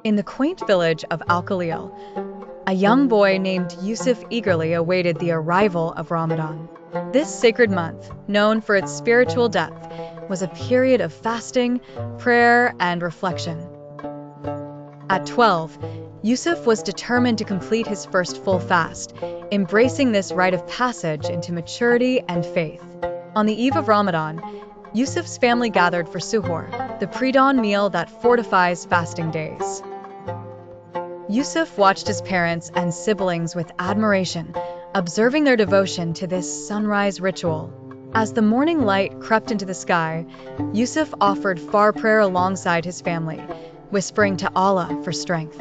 In the quaint village of Al-Khalil, a young boy named Yusuf eagerly awaited the arrival of Ramadan. This sacred month, known for its spiritual depth, was a period of fasting, prayer, and reflection. At 12, Yusuf was determined to complete his first full fast, embracing this rite of passage into maturity and faith. On the eve of Ramadan, Yusuf's family gathered for suhoor, the pre-dawn meal that fortifies fasting days. Yusuf watched his parents and siblings with admiration, observing their devotion to this sunrise ritual. As the morning light crept into the sky, Yusuf offered far prayer alongside his family, whispering to Allah for strength.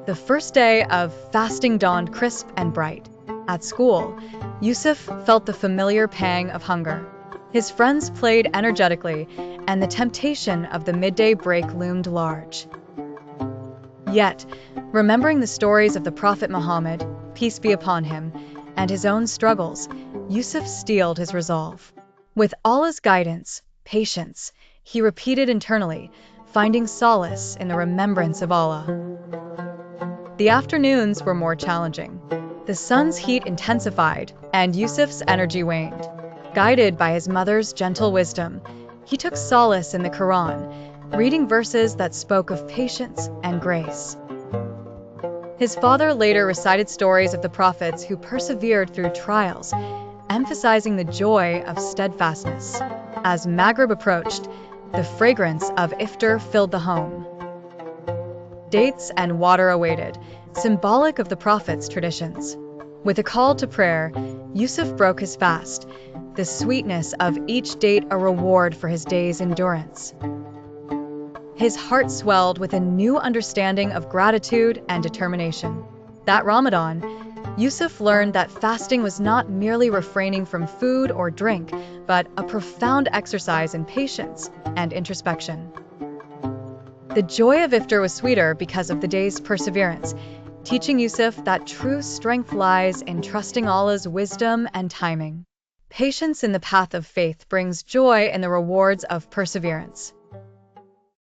The first day of fasting dawned crisp and bright. At school, Yusuf felt the familiar pang of hunger. His friends played energetically, and the temptation of the midday break loomed large. Yet, remembering the stories of the Prophet Muhammad, peace be upon him, and his own struggles, Yusuf steeled his resolve. With Allah's guidance, patience, he repeated internally, finding solace in the remembrance of Allah. The afternoons were more challenging. The sun's heat intensified, and Yusuf's energy waned. Guided by his mother's gentle wisdom, he took solace in the Quran, reading verses that spoke of patience and grace. His father later recited stories of the prophets who persevered through trials, emphasizing the joy of steadfastness. As Maghrib approached, the fragrance of iftar filled the home. Dates and water awaited, symbolic of the prophet's traditions. With a call to prayer, Yusuf broke his fast, the sweetness of each date a reward for his day's endurance. His heart swelled with a new understanding of gratitude and determination. That Ramadan, Yusuf learned that fasting was not merely refraining from food or drink, but a profound exercise in patience and introspection. The joy of iftar was sweeter because of the day's perseverance, teaching Yusuf that true strength lies in trusting Allah's wisdom and timing. Patience in the path of faith brings joy in the rewards of perseverance.